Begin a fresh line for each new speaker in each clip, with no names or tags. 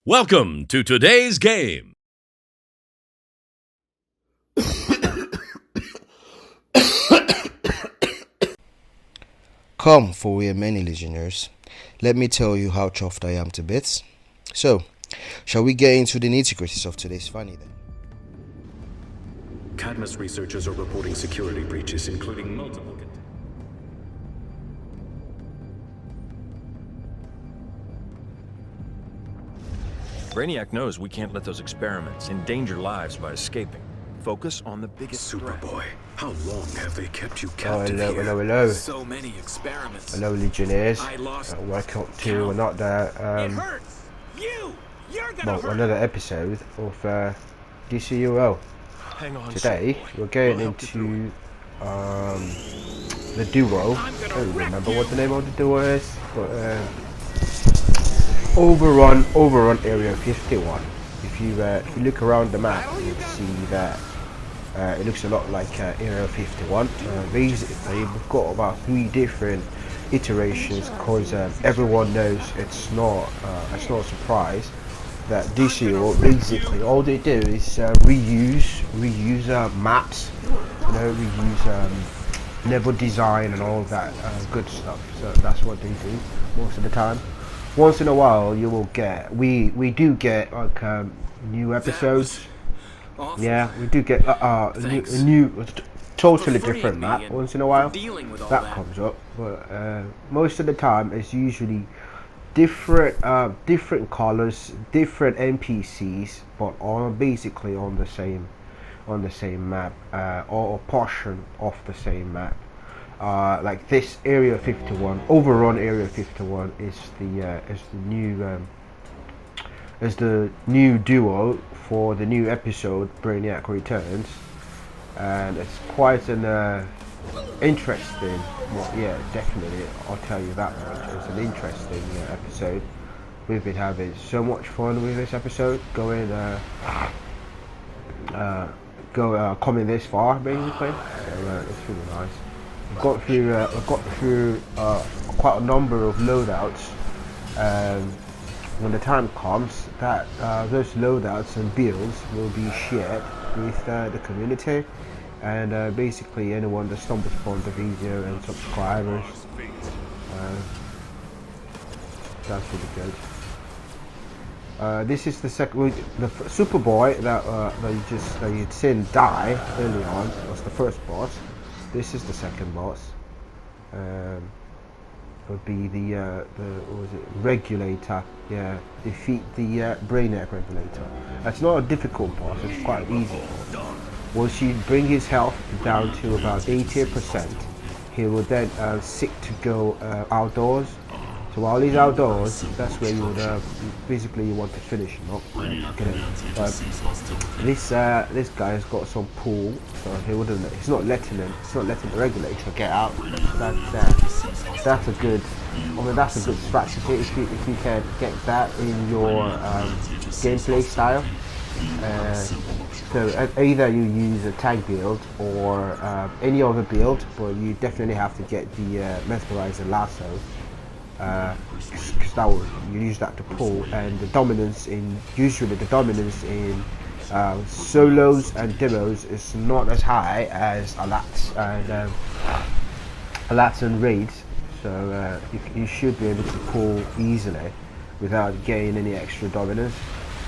Welcome to today's game.
Come, for we are many legionnaires. Let me tell you how chuffed I am to bits. So, shall we get into the nitty-gritties of today's funny then?
Cadmus researchers are reporting security breaches, including multiple...
Brainiac knows we can't let those experiments endanger lives by escaping. Focus on the biggest threat.
Superboy, how long have they kept you captive here?
Hello.
So many experiments.
Hello, legionnaires.
I lost
Welcome to another,
it hurts. You're gonna hurt.
another episode of DCUO.
Hang on.
Today, we're going into the duo. I don't remember what the name of the duo is, but Overrun Area 51. If you look around the map, you'll see that it looks a lot like Area 51. Basically, we've got about 3 different iterations because everyone knows it's not a surprise that DCO basically all they do is reuse maps, reuse level design and all that good stuff. So that's what they do most of the time. Once in a while you will get we do get like new episodes. Yeah, we do get a new totally different map once in a while that comes up, but most of the time it's usually different colors, different NPCs, but all basically on the same map, or a portion of the same map. Like this Area 51, Overrun Area 51 is the new duo for the new episode Brainiac Returns, and it's quite an interesting. Well, yeah, definitely. I'll tell you that much. It's an interesting episode. We've been having so much fun with this episode, coming this far basically. So it's really nice. I've got through quite a number of loadouts. When the time comes, that those loadouts and builds will be shared with the community, and basically anyone that stumbles upon the video and subscribers. That's really good. This is the second. The Superboy that you'd seen die early on was the first boss. This is the second boss. Would be the what was it, regulator. Yeah, defeat the Brainiac regulator. That's not a difficult boss. It's quite easy. Once you bring his health down to about 80%, he will then seek to go outdoors. So while he's outdoors, that's where you would basically you want to finish him up. This guy has got some pull, so he's not letting the regulator get out. That's a good. That's a good strategy if you can get that in your gameplay style. So either you use a tank build or any other build, but you definitely have to get the mesmerizer lasso. Because you use that to pull, and usually the dominance in solos and demos is not as high as alats and raids, so you should be able to pull easily without gaining any extra dominance.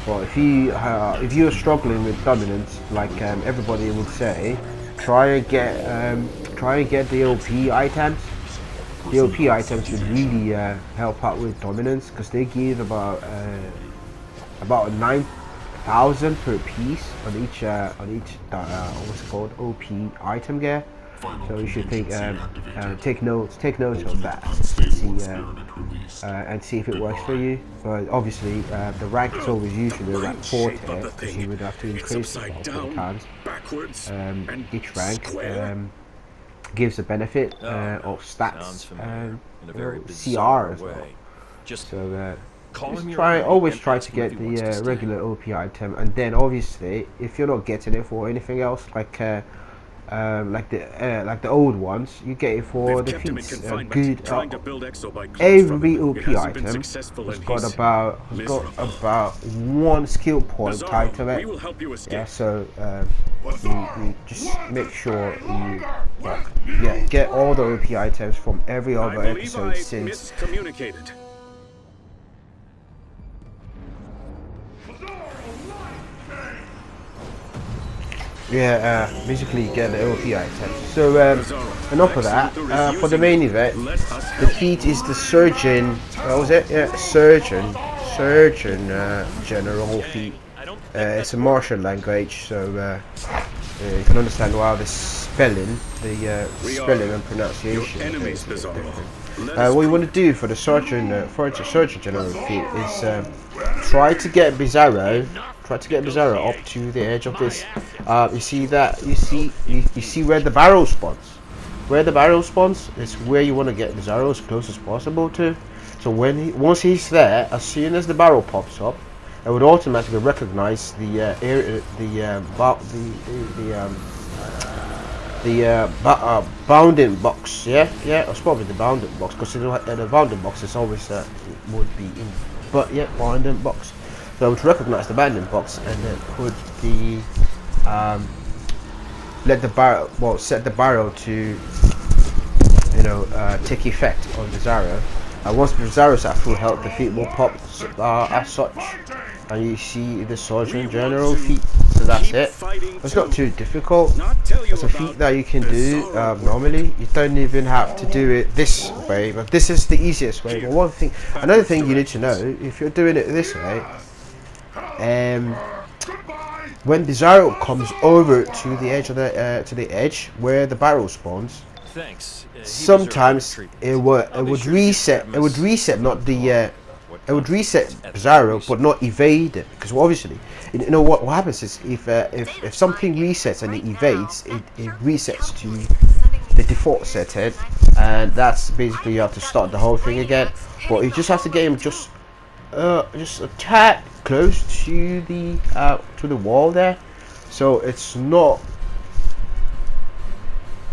But if you're struggling with dominance, like everybody would say, try and get the OP items. The OP items would really help out with dominance, because they give about 9,000 per piece on each what's it called, OP item gear. So you should take notes of that, and see if it works for you. But obviously the rank is always usually rank 40, because you would have to increase it multiple times. Each rank gives a benefit of stats and CR as well. So always try to get the regular OP item, and then obviously if you're not getting it for anything else, like like the old ones, you get it for
They've
the
kept him in
feats.
confinement,
Good.
trying to build exobike clones from
Every
him.
OP
It hasn't been
item
successful,
has
and
got
he's
about one skill point tied to
Bizarro, we
it.
will help you escape.
Yeah, so you just make sure you get all the OP items from every
I
other
believe
episode
I
since.
miscommunicated.
Yeah, basically get the OP items. So enough of that. For the main event, the feat is the Surgeon. What was it? Yeah, Surgeon General feat. It's a martial language, so you can understand why the spelling and pronunciation is a bit different. What you want to do for the Surgeon General feat is try to get Bizarro up to the edge of this. You see that? You see where the barrel spawns. Where the barrel spawns is where you want to get Bizarro as close as possible to. So once he's there, as soon as the barrel pops up, it would automatically recognize the bounding box. Yeah, it's probably the bounding box, because the bounding box is always would be in. But yeah, bounding box. So I would recognize the bounding box and then put the set the barrel to take effect on Bizarro. Once Bizarro's at full health, the feat will pop as such, and you see the Surgeon General feat. So that's it. It's not too difficult. It's a feat that you can do normally. You don't even have to do it this way, but this is the easiest way. But another thing you need to know, if you're doing it this way, when Bizarro comes over to the edge where the barrel spawns, sometimes it would reset Bizarro, but not evade it, because obviously what happens is if something resets and it evades, it resets to the default setting, and that's basically you have to start the whole thing again. But you just have to get him just a tad close to the wall there, so it's not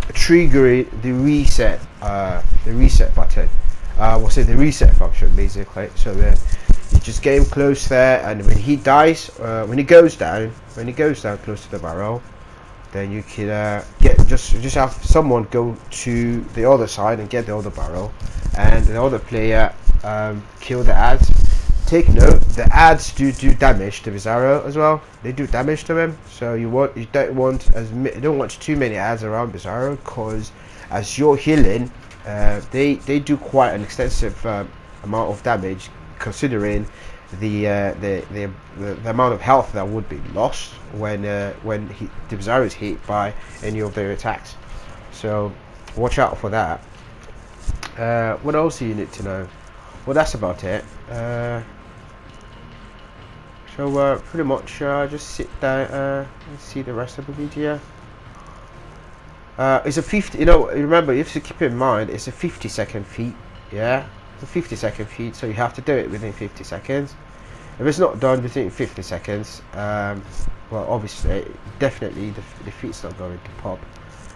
triggering the reset button. The reset function basically. So you just get him close there, and when he dies, when he goes down close to the barrel, then you can just have someone go to the other side and get the other barrel, and the other player kill the ads. Take note, the ads do damage to Bizarro as well. They do damage to him, so you don't want too many ads around Bizarro, because as you're healing, they do quite an extensive amount of damage, considering the amount of health that would be lost when the Bizarro is hit by any of their attacks. So watch out for that. What else do you need to know? Well, that's about it. So pretty much just sit down and see the rest of the video. It's a 50. Remember, you have to keep in mind it's a 50-second feat. Yeah, it's a 50-second feat, so you have to do it within 50 seconds. If it's not done within 50 seconds, well, obviously, definitely the feat's not going to pop.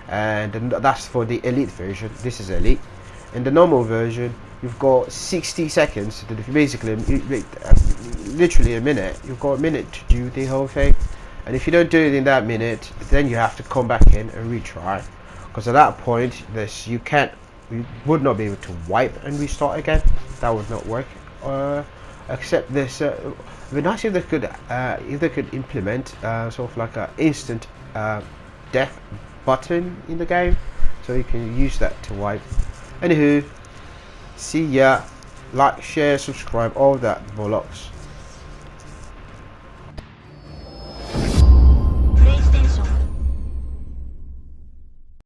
And that's for the elite version. This is elite. In the normal version, you've got 60 seconds to basically literally a minute. You've got a minute to do the whole thing, and if you don't do it in that minute, then you have to come back in and retry, because at that point you would not be able to wipe and restart again. That would not work. Except this it'd be nice if they could implement sort of like a instant death button in the game, so you can use that to wipe. Anywho, see ya. Like, share, subscribe, all that bollocks.